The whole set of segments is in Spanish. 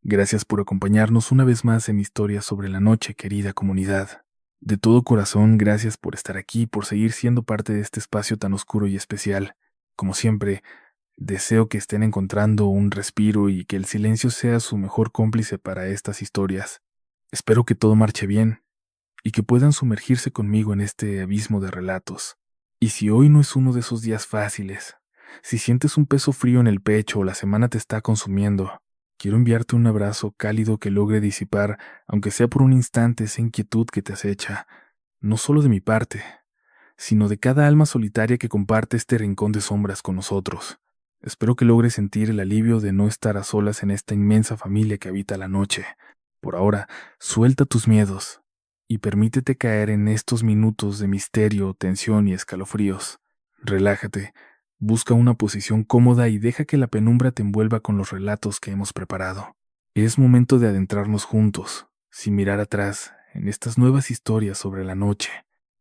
Gracias por acompañarnos una vez más en Historias sobre la Noche, querida comunidad. De todo corazón, gracias por estar aquí, por seguir siendo parte de este espacio tan oscuro y especial. Como siempre, deseo que estén encontrando un respiro y que el silencio sea su mejor cómplice para estas historias. Espero que todo marche bien y que puedan sumergirse conmigo en este abismo de relatos. Y si hoy no es uno de esos días fáciles, si sientes un peso frío en el pecho o la semana te está consumiendo, quiero enviarte un abrazo cálido que logre disipar, aunque sea por un instante, esa inquietud que te acecha, no solo de mi parte, sino de cada alma solitaria que comparte este rincón de sombras con nosotros. Espero que logres sentir el alivio de no estar a solas en esta inmensa familia que habita la noche. Por ahora, suelta tus miedos y permítete caer en estos minutos de misterio, tensión y escalofríos. Relájate, busca una posición cómoda y deja que la penumbra te envuelva con los relatos que hemos preparado. Es momento de adentrarnos juntos, sin mirar atrás, en estas nuevas historias sobre la noche.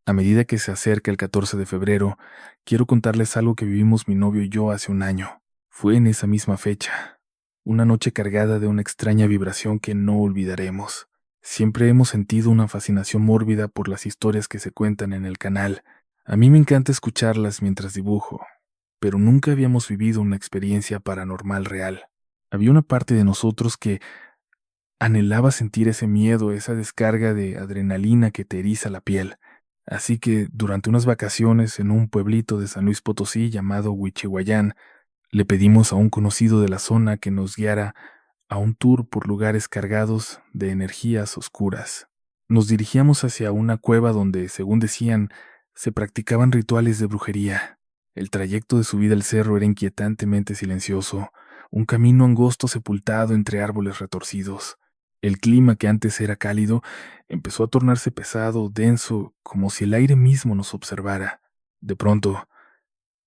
A medida que se acerca el 14 de febrero, quiero contarles algo que vivimos mi novio y yo hace un año. Fue en esa misma fecha, una noche cargada de una extraña vibración que no olvidaremos. Siempre hemos sentido una fascinación mórbida por las historias que se cuentan en el canal. A mí me encanta escucharlas mientras dibujo, pero nunca habíamos vivido una experiencia paranormal real. Había una parte de nosotros que anhelaba sentir ese miedo, esa descarga de adrenalina que te eriza la piel. Así que, durante unas vacaciones en un pueblito de San Luis Potosí llamado Huichihuayán, le pedimos a un conocido de la zona que nos guiara a un tour por lugares cargados de energías oscuras. Nos dirigíamos hacia una cueva donde, según decían, se practicaban rituales de brujería. El trayecto de subida al cerro era inquietantemente silencioso, un camino angosto sepultado entre árboles retorcidos. El clima, que antes era cálido, empezó a tornarse pesado, denso, como si el aire mismo nos observara. De pronto,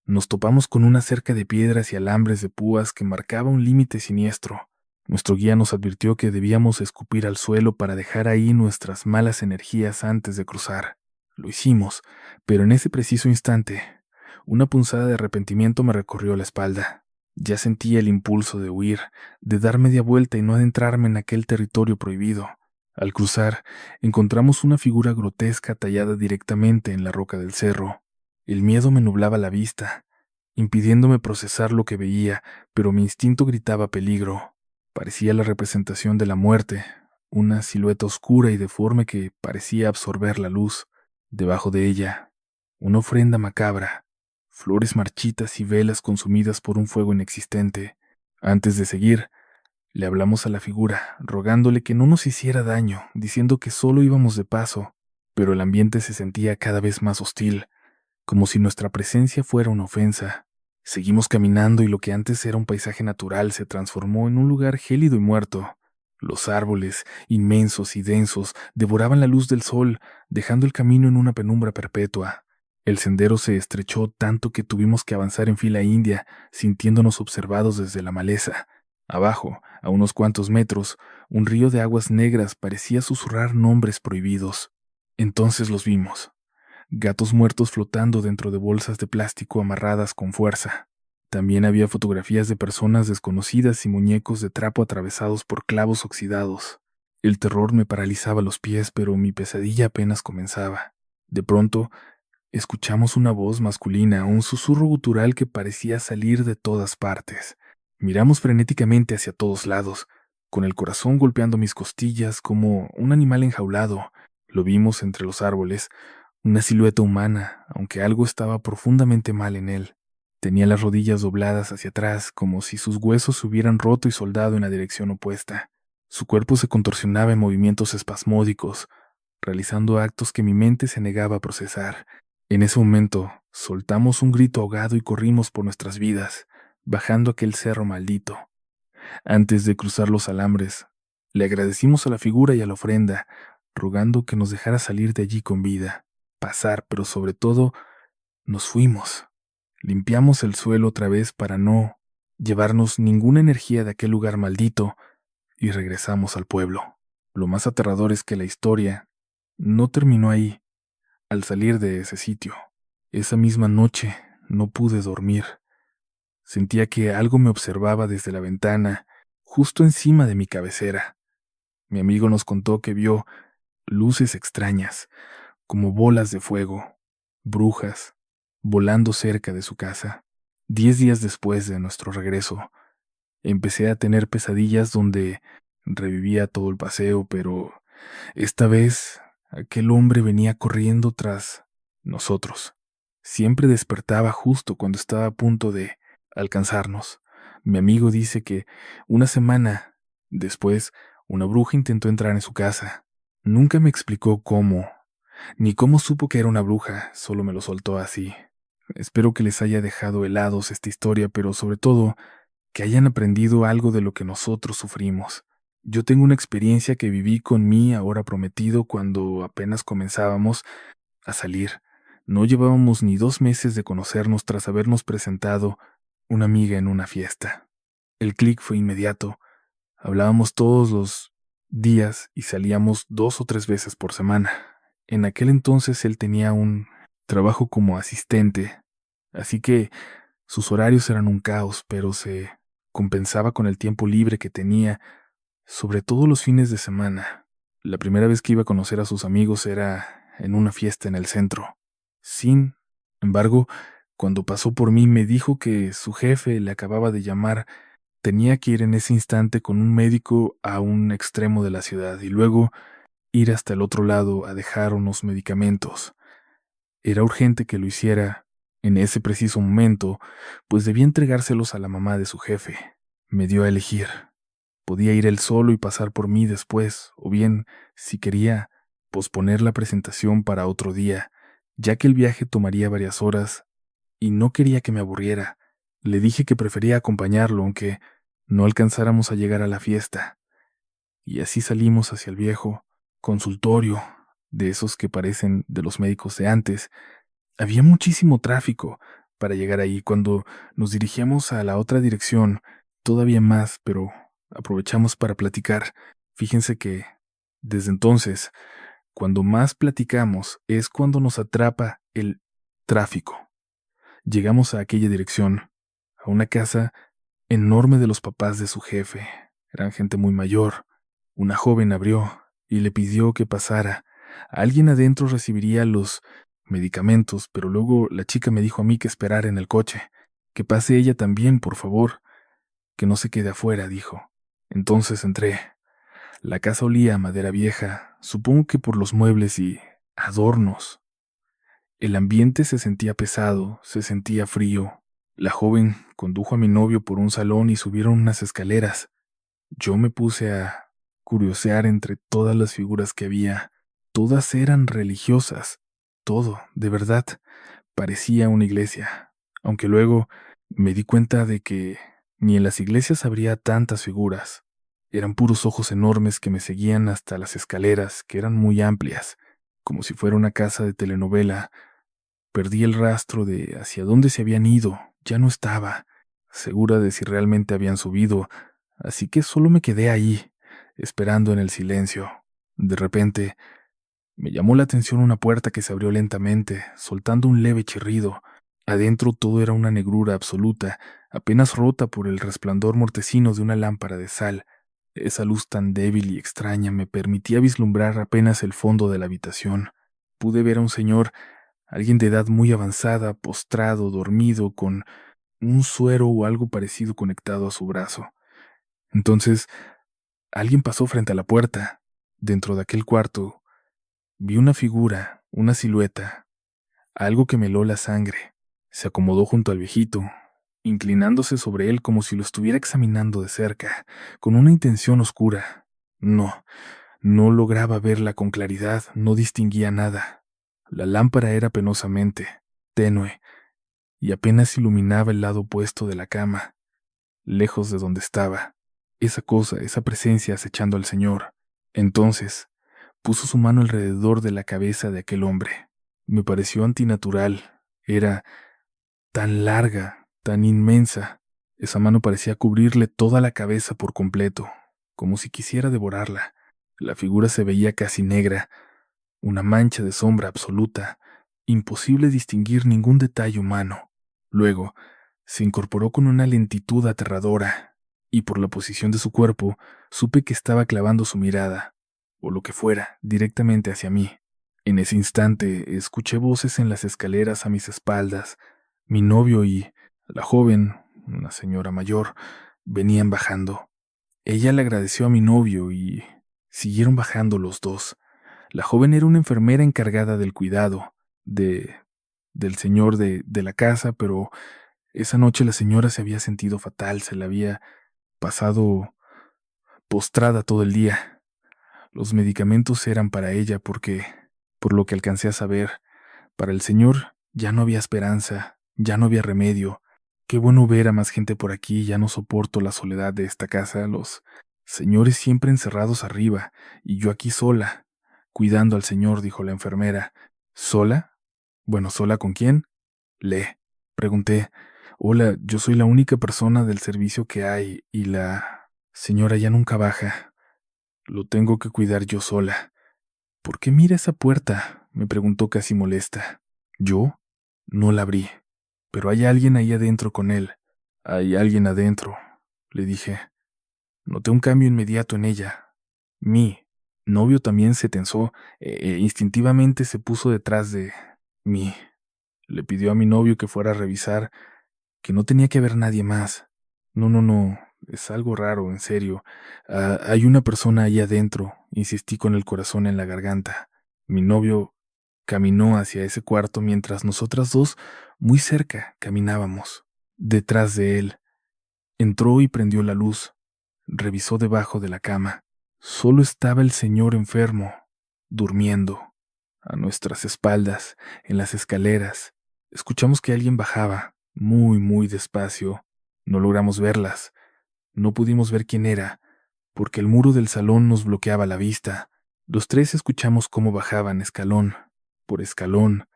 nos topamos con una cerca de piedras y alambres de púas que marcaba un límite siniestro. Nuestro guía nos advirtió que debíamos escupir al suelo para dejar ahí nuestras malas energías antes de cruzar. Lo hicimos, pero en ese preciso instante, una punzada de arrepentimiento me recorrió la espalda. Ya sentía el impulso de huir, de dar media vuelta y no adentrarme en aquel territorio prohibido. Al cruzar, encontramos una figura grotesca tallada directamente en la roca del cerro. El miedo me nublaba la vista, impidiéndome procesar lo que veía, pero mi instinto gritaba peligro. Parecía la representación de la muerte, una silueta oscura y deforme que parecía absorber la luz. Debajo de ella, una ofrenda macabra, flores marchitas y velas consumidas por un fuego inexistente. Antes de seguir, le hablamos a la figura, rogándole que no nos hiciera daño, diciendo que solo íbamos de paso, pero el ambiente se sentía cada vez más hostil, como si nuestra presencia fuera una ofensa. Seguimos caminando y lo que antes era un paisaje natural se transformó en un lugar gélido y muerto. Los árboles, inmensos y densos, devoraban la luz del sol, dejando el camino en una penumbra perpetua. El sendero se estrechó tanto que tuvimos que avanzar en fila india, sintiéndonos observados desde la maleza. Abajo, a unos cuantos metros, un río de aguas negras parecía susurrar nombres prohibidos. Entonces los vimos. Gatos muertos flotando dentro de bolsas de plástico amarradas con fuerza. También había fotografías de personas desconocidas y muñecos de trapo atravesados por clavos oxidados. El terror me paralizaba los pies, pero mi pesadilla apenas comenzaba. De pronto, escuchamos una voz masculina, un susurro gutural que parecía salir de todas partes. Miramos frenéticamente hacia todos lados, con el corazón golpeando mis costillas como un animal enjaulado. Lo vimos entre los árboles, una silueta humana, aunque algo estaba profundamente mal en él. Tenía las rodillas dobladas hacia atrás, como si sus huesos se hubieran roto y soldado en la dirección opuesta. Su cuerpo se contorsionaba en movimientos espasmódicos, realizando actos que mi mente se negaba a procesar. En ese momento, soltamos un grito ahogado y corrimos por nuestras vidas, bajando aquel cerro maldito. Antes de cruzar los alambres, le agradecimos a la figura y a la ofrenda, rogando que nos dejara salir de allí con vida, pasar, pero sobre todo, nos fuimos. Limpiamos el suelo otra vez para no llevarnos ninguna energía de aquel lugar maldito y regresamos al pueblo. Lo más aterrador es que la historia no terminó ahí. Al salir de ese sitio, esa misma noche no pude dormir. Sentía que algo me observaba desde la ventana, justo encima de mi cabecera. Mi amigo nos contó que vio luces extrañas, como bolas de fuego, brujas, volando cerca de su casa. 10 días después de nuestro regreso, empecé a tener pesadillas donde revivía todo el paseo, pero esta vez aquel hombre venía corriendo tras nosotros. Siempre despertaba justo cuando estaba a punto de alcanzarnos. Mi amigo dice que una semana después una bruja intentó entrar en su casa. Nunca me explicó cómo, ni cómo supo que era una bruja, solo me lo soltó así. Espero que les haya dejado helados esta historia, pero sobre todo que hayan aprendido algo de lo que nosotros sufrimos. Yo tengo una experiencia que viví con mi ahora prometido cuando apenas comenzábamos a salir. No llevábamos ni 2 meses de conocernos tras habernos presentado una amiga en una fiesta. El clic fue inmediato. Hablábamos todos los días y salíamos 2 o 3 veces por semana. En aquel entonces él tenía un trabajo como asistente, así que sus horarios eran un caos, pero se compensaba con el tiempo libre que tenía, sobre todo los fines de semana. La primera vez que iba a conocer a sus amigos era en una fiesta en el centro. Sin embargo, cuando pasó por mí me dijo que su jefe le acababa de llamar. Tenía que ir en ese instante con un médico a un extremo de la ciudad y luego ir hasta el otro lado a dejar unos medicamentos. Era urgente que lo hiciera en ese preciso momento, pues debía entregárselos a la mamá de su jefe. Me dio a elegir. Podía ir él solo y pasar por mí después, o bien, si quería, posponer la presentación para otro día, ya que el viaje tomaría varias horas y no quería que me aburriera. Le dije que prefería acompañarlo, aunque no alcanzáramos a llegar a la fiesta. Y así salimos hacia el viejo consultorio, de esos que parecen de los médicos de antes. Había muchísimo tráfico para llegar ahí. Cuando nos dirigíamos a la otra dirección, todavía más, pero aprovechamos para platicar. Fíjense que, desde entonces, cuando más platicamos es cuando nos atrapa el tráfico. Llegamos a aquella dirección, a una casa enorme de los papás de su jefe. Eran gente muy mayor. Una joven abrió y le pidió que pasara. Alguien adentro recibiría los medicamentos, pero luego la chica me dijo a mí que esperara en el coche. Que pase ella también, por favor. Que no se quede afuera, dijo. Entonces entré. La casa olía a madera vieja, supongo que por los muebles y adornos. El ambiente se sentía pesado, se sentía frío. La joven condujo a mi novio por un salón y subieron unas escaleras. Yo me puse a curiosear entre todas las figuras que había. Todas eran religiosas. Todo, de verdad, parecía una iglesia. Aunque luego me di cuenta de que ni en las iglesias habría tantas figuras. Eran puros ojos enormes que me seguían hasta las escaleras, que eran muy amplias, como si fuera una casa de telenovela. Perdí el rastro de hacia dónde se habían ido. Ya no estaba segura de si realmente habían subido, así que solo me quedé ahí, esperando en el silencio. De repente, me llamó la atención una puerta que se abrió lentamente, soltando un leve chirrido. Adentro todo era una negrura absoluta, apenas rota por el resplandor mortecino de una lámpara de sal. Esa luz tan débil y extraña me permitía vislumbrar apenas el fondo de la habitación. Pude ver a un señor, alguien de edad muy avanzada, postrado, dormido, con un suero o algo parecido conectado a su brazo. Entonces, alguien pasó frente a la puerta. Dentro de aquel cuarto, vi una figura, una silueta, algo que me heló la sangre. Se acomodó junto al viejito, inclinándose sobre él como si lo estuviera examinando de cerca, con una intención oscura. No lograba verla con claridad, no distinguía nada. La lámpara era penosamente tenue y apenas iluminaba el lado opuesto de la cama, lejos de donde estaba. Esa cosa, esa presencia acechando al señor. Entonces, puso su mano alrededor de la cabeza de aquel hombre. Me pareció antinatural. Era tan larga, tan inmensa. Esa mano parecía cubrirle toda la cabeza por completo, como si quisiera devorarla. La figura se veía casi negra, una mancha de sombra absoluta, imposible distinguir ningún detalle humano. Luego, se incorporó con una lentitud aterradora. y por la posición de su cuerpo supe que estaba clavando su mirada, o lo que fuera, directamente hacia mí. En ese instante escuché voces en las escaleras a mis espaldas. Mi novio y la joven, una señora mayor, venían bajando. Ella le agradeció a mi novio y siguieron bajando los dos. La joven era una enfermera encargada del cuidado del señor de la casa, pero esa noche la señora se había sentido fatal, se la había pasado postrada todo el día. Los medicamentos eran para ella porque, por lo que alcancé a saber, para el señor ya no había esperanza, ya no había remedio. Qué bueno ver a más gente por aquí, ya no soporto la soledad de esta casa, los señores siempre encerrados arriba, y yo aquí sola, cuidando al señor, dijo la enfermera. ¿Sola? Bueno, ¿sola con quién? Le pregunté. Hola, yo soy la única persona del servicio que hay, y la señora ya nunca baja. Lo tengo que cuidar yo sola. ¿Por qué mira esa puerta? Me preguntó casi molesta. ¿Yo? No la abrí. Pero hay alguien ahí adentro con él. Hay alguien adentro, le dije. Noté un cambio inmediato en ella. Mi novio también se tensó instintivamente se puso detrás de mí. Le pidió a mi novio que fuera a revisar, que no tenía que haber nadie más. No, no, no, es algo raro, en serio. Hay una persona ahí adentro, insistí con el corazón en la garganta. Mi novio caminó hacia ese cuarto mientras nosotras dos, muy cerca, caminábamos. Detrás de él. Entró y prendió la luz. Revisó debajo de la cama. Solo estaba el señor enfermo, durmiendo. A nuestras espaldas, en las escaleras, escuchamos que alguien bajaba, muy, muy despacio. No logramos verlas. No pudimos ver quién era, porque el muro del salón nos bloqueaba la vista. Los tres escuchamos cómo bajaban escalón por escalón,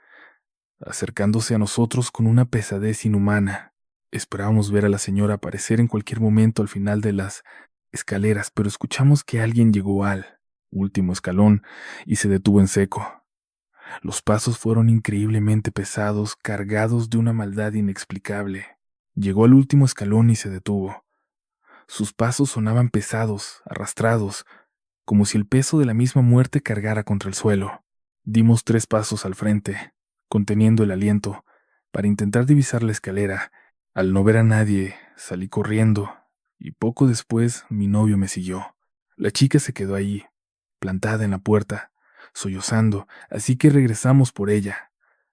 acercándose a nosotros con una pesadez inhumana. Esperábamos ver a la señora aparecer en cualquier momento al final de las escaleras, pero escuchamos que alguien llegó al último escalón y se detuvo en seco. Los pasos fueron increíblemente pesados, cargados de una maldad inexplicable. Llegó al último escalón y se detuvo. Sus pasos sonaban pesados, arrastrados, como si el peso de la misma muerte cargara contra el suelo. Dimos 3 pasos al frente, conteniendo el aliento, para intentar divisar la escalera. Al no ver a nadie, salí corriendo, y poco después mi novio me siguió. La chica se quedó ahí, plantada en la puerta, sollozando, así que regresamos por ella.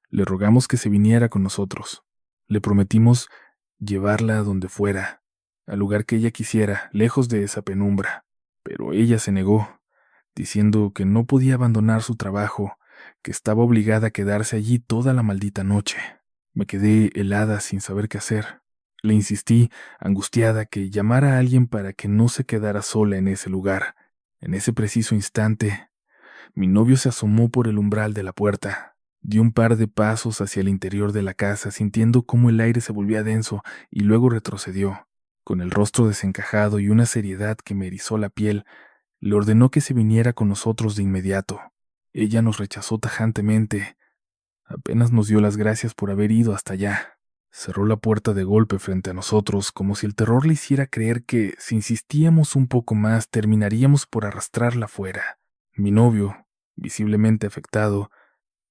Le rogamos que se viniera con nosotros. Le prometimos llevarla a donde fuera, al lugar que ella quisiera, lejos de esa penumbra. Pero ella se negó, diciendo que no podía abandonar su trabajo, que estaba obligada a quedarse allí toda la maldita noche. Me quedé helada sin saber qué hacer. Le insistí, angustiada, que llamara a alguien para que no se quedara sola en ese lugar. En ese preciso instante, mi novio se asomó por el umbral de la puerta. Dio un par de pasos hacia el interior de la casa, sintiendo cómo el aire se volvía denso, y luego retrocedió. Con el rostro desencajado y una seriedad que me erizó la piel, le ordenó que se viniera con nosotros de inmediato. Ella nos rechazó tajantemente. Apenas nos dio las gracias por haber ido hasta allá. Cerró la puerta de golpe frente a nosotros, como si el terror le hiciera creer que, si insistíamos un poco más, terminaríamos por arrastrarla fuera. Mi novio, visiblemente afectado,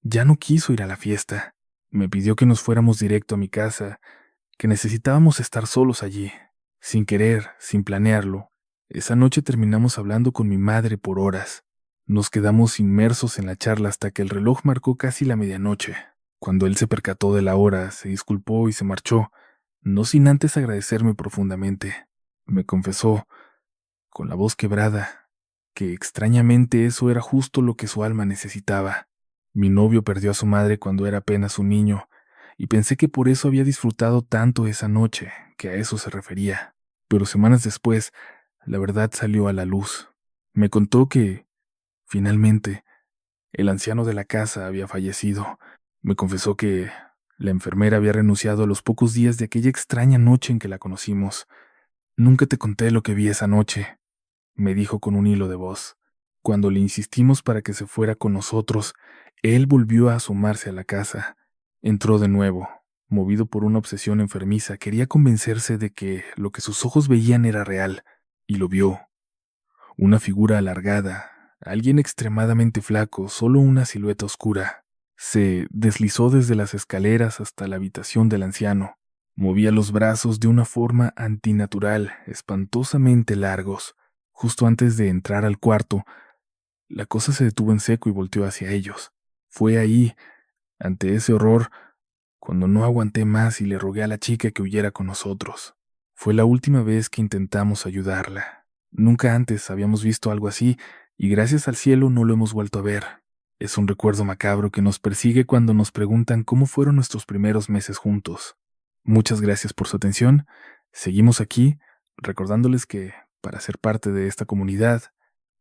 ya no quiso ir a la fiesta. Me pidió que nos fuéramos directo a mi casa, que necesitábamos estar solos allí. Sin querer, sin planearlo, esa noche terminamos hablando con mi madre por horas. Nos quedamos inmersos en la charla hasta que el reloj marcó casi la medianoche. Cuando él se percató de la hora, se disculpó y se marchó, no sin antes agradecerme profundamente. Me confesó, con la voz quebrada, que extrañamente eso era justo lo que su alma necesitaba. Mi novio perdió a su madre cuando era apenas un niño, y pensé que por eso había disfrutado tanto esa noche, que a eso se refería. Pero semanas después, la verdad salió a la luz. Me contó que, finalmente, el anciano de la casa había fallecido. Me confesó que la enfermera había renunciado a los pocos días de aquella extraña noche en que la conocimos. Nunca te conté lo que vi esa noche, me dijo con un hilo de voz. Cuando le insistimos para que se fuera con nosotros, él volvió a asomarse a la casa. Entró de nuevo, Movido por una obsesión enfermiza, quería convencerse de que lo que sus ojos veían era real, y lo vio. Una figura alargada, alguien extremadamente flaco, solo una silueta oscura. Se deslizó desde las escaleras hasta la habitación del anciano. Movía los brazos de una forma antinatural, espantosamente largos. Justo antes de entrar al cuarto, la cosa se detuvo en seco y volteó hacia ellos. Fue ahí, ante ese horror, cuando no aguanté más y le rogué a la chica que huyera con nosotros. Fue la última vez que intentamos ayudarla. Nunca antes habíamos visto algo así y gracias al cielo no lo hemos vuelto a ver. Es un recuerdo macabro que nos persigue cuando nos preguntan cómo fueron nuestros primeros meses juntos. Muchas gracias por su atención. Seguimos aquí, recordándoles que, para ser parte de esta comunidad,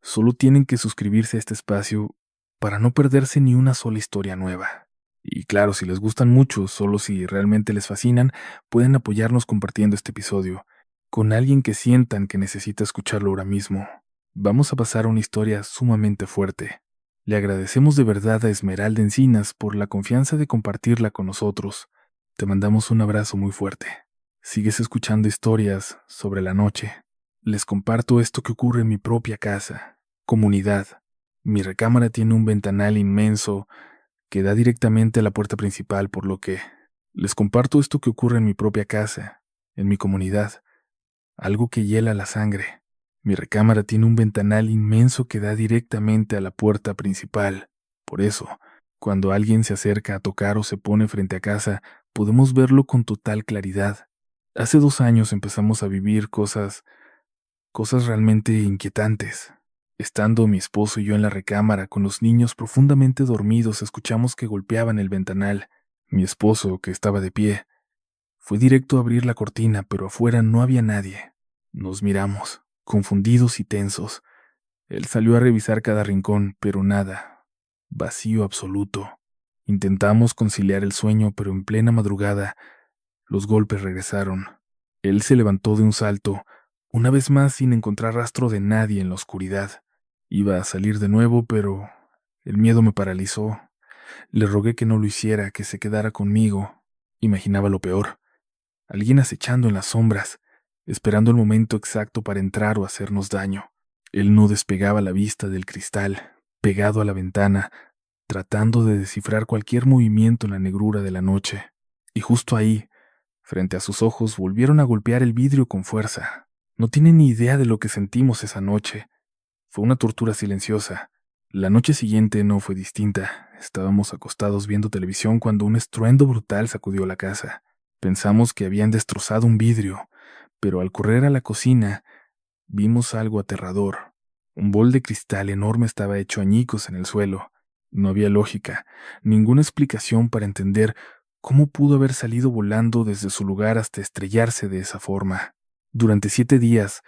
solo tienen que suscribirse a este espacio para no perderse ni una sola historia nueva. Y claro, si les gustan mucho, solo si realmente les fascinan, pueden apoyarnos compartiendo este episodio con alguien que sientan que necesita escucharlo ahora mismo. Vamos a pasar a una historia sumamente fuerte. Le agradecemos de verdad a Esmeralda Encinas por la confianza de compartirla con nosotros. Te mandamos un abrazo muy fuerte. Sigues escuchando historias sobre la noche. Les comparto esto que ocurre en mi propia casa. Comunidad. Mi recámara tiene un ventanal inmenso que da directamente a la puerta principal, por lo que les comparto esto que ocurre en mi propia casa, en mi comunidad. Algo que hiela la sangre. Mi recámara tiene un ventanal inmenso que da directamente a la puerta principal. Por eso, cuando alguien se acerca a tocar o se pone frente a casa, podemos verlo con total claridad. Hace 2 años empezamos a vivir cosas realmente inquietantes. Estando mi esposo y yo en la recámara con los niños profundamente dormidos, escuchamos que golpeaban el ventanal. Mi esposo, que estaba de pie, fue directo a abrir la cortina, pero afuera no había nadie. Nos miramos, confundidos y tensos. Él salió a revisar cada rincón, pero nada. Vacío absoluto. Intentamos conciliar el sueño, pero en plena madrugada, los golpes regresaron. Él se levantó de un salto, una vez más sin encontrar rastro de nadie en la oscuridad. Iba a salir de nuevo, pero el miedo me paralizó. Le rogué que no lo hiciera, que se quedara conmigo. Imaginaba lo peor. Alguien acechando en las sombras, esperando el momento exacto para entrar o hacernos daño. Él no despegaba la vista del cristal, pegado a la ventana, tratando de descifrar cualquier movimiento en la negrura de la noche. Y justo ahí, frente a sus ojos, volvieron a golpear el vidrio con fuerza. No tienen ni idea de lo que sentimos esa noche. Fue una tortura silenciosa. La noche siguiente no fue distinta. Estábamos acostados viendo televisión cuando un estruendo brutal sacudió la casa. Pensamos que habían destrozado un vidrio, pero al correr a la cocina, vimos algo aterrador. Un bol de cristal enorme estaba hecho añicos en el suelo. No había lógica, ninguna explicación para entender cómo pudo haber salido volando desde su lugar hasta estrellarse de esa forma. Durante 7 días,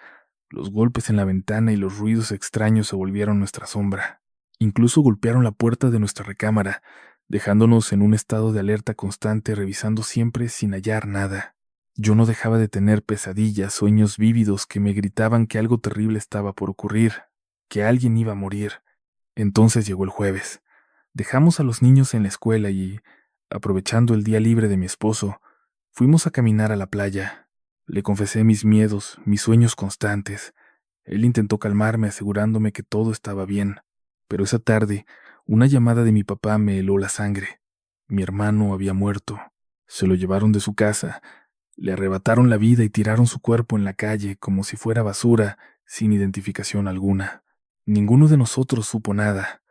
los golpes en la ventana y los ruidos extraños se volvieron nuestra sombra. Incluso golpearon la puerta de nuestra recámara, dejándonos en un estado de alerta constante, revisando siempre sin hallar nada. Yo no dejaba de tener pesadillas, sueños vívidos que me gritaban que algo terrible estaba por ocurrir, que alguien iba a morir. Entonces llegó el jueves. Dejamos a los niños en la escuela y, aprovechando el día libre de mi esposo, fuimos a caminar a la playa. Le confesé mis miedos, mis sueños constantes. Él intentó calmarme asegurándome que todo estaba bien, pero esa tarde, una llamada de mi papá me heló la sangre. Mi hermano había muerto. Se lo llevaron de su casa, le arrebataron la vida y tiraron su cuerpo en la calle como si fuera basura, sin identificación alguna. Ninguno de nosotros supo nada.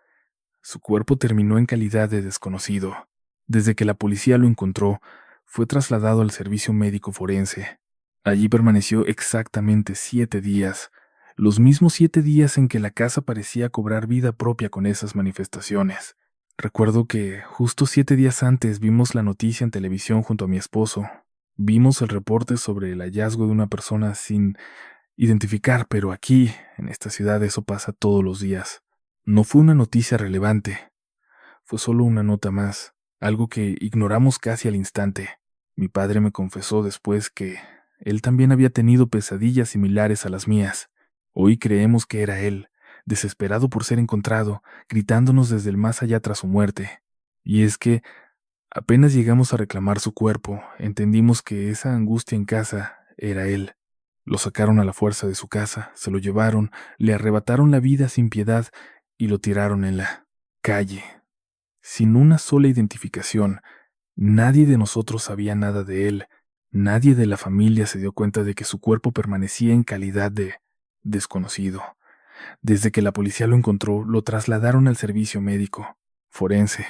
Su cuerpo terminó en calidad de desconocido. Desde que la policía lo encontró, fue trasladado al servicio médico forense. Allí permaneció exactamente 7 días, los mismos 7 días en que la casa parecía cobrar vida propia con esas manifestaciones. Recuerdo que justo 7 días antes vimos la noticia en televisión junto a mi esposo. Vimos el reporte sobre el hallazgo de una persona sin identificar, pero aquí, en esta ciudad, eso pasa todos los días. No fue una noticia relevante, fue solo una nota más, algo que ignoramos casi al instante. Mi padre me confesó después que él también había tenido pesadillas similares a las mías. Hoy creemos que era él, desesperado por ser encontrado, gritándonos desde el más allá tras su muerte. Y es que Apenas llegamos a reclamar su cuerpo, entendimos que esa angustia en casa era él. Lo sacaron a la fuerza de su casa, se lo llevaron, le arrebataron la vida sin piedad y lo tiraron en la calle. Sin una sola identificación, nadie de nosotros sabía nada de él, nadie de la familia se dio cuenta de que su cuerpo permanecía en calidad de desconocido. Desde que la policía lo encontró, lo trasladaron al servicio médico forense.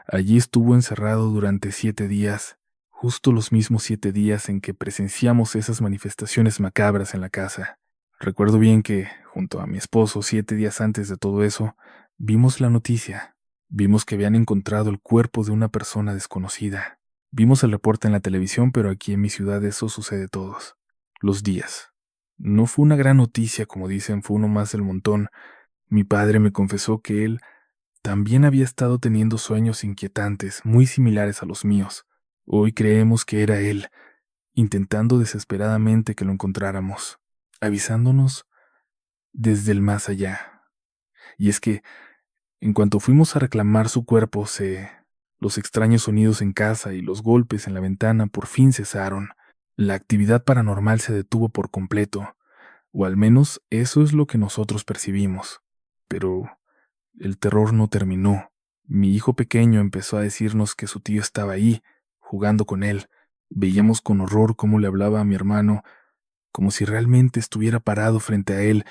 Allí estuvo encerrado durante 7 días, justo los mismos 7 días en que presenciamos esas manifestaciones macabras en la casa. Recuerdo bien que, junto a mi esposo, 7 días antes de todo eso, vimos la noticia. Vimos que habían encontrado el cuerpo de una persona desconocida. Vimos el reporte en la televisión, pero aquí en mi ciudad eso sucede todos los días. No fue una gran noticia, como dicen, fue uno más del montón. Mi padre me confesó que él también había estado teniendo sueños inquietantes, muy similares a los míos. Hoy creemos que era él, intentando desesperadamente que lo encontráramos, avisándonos desde el más allá. Y es que, en cuanto fuimos a reclamar su cuerpo, los extraños sonidos en casa y los golpes en la ventana por fin cesaron. La actividad paranormal se detuvo por completo, o al menos eso es lo que nosotros percibimos. Pero el terror no terminó. Mi hijo pequeño empezó a decirnos que su tío estaba ahí, jugando con él. Veíamos con horror cómo le hablaba a mi hermano, como si realmente estuviera parado frente a él,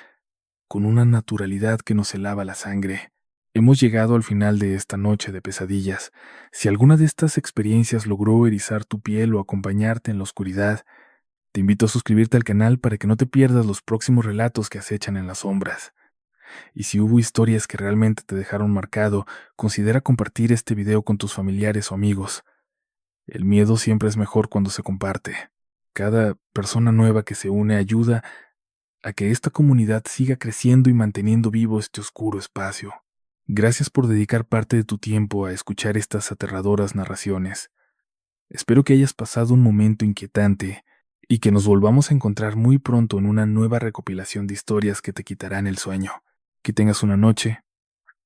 con una naturalidad que nos helaba la sangre. Hemos llegado al final de esta noche de pesadillas. Si alguna de estas experiencias logró erizar tu piel o acompañarte en la oscuridad, te invito a suscribirte al canal para que no te pierdas los próximos relatos que acechan en las sombras. Y si hubo historias que realmente te dejaron marcado, considera compartir este video con tus familiares o amigos. El miedo siempre es mejor cuando se comparte. Cada persona nueva que se une ayuda a que esta comunidad siga creciendo y manteniendo vivo este oscuro espacio. Gracias por dedicar parte de tu tiempo a escuchar estas aterradoras narraciones. Espero que hayas pasado un momento inquietante y que nos volvamos a encontrar muy pronto en una nueva recopilación de historias que te quitarán el sueño. Que tengas una noche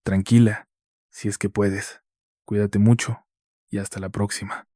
tranquila, si es que puedes. Cuídate mucho y hasta la próxima.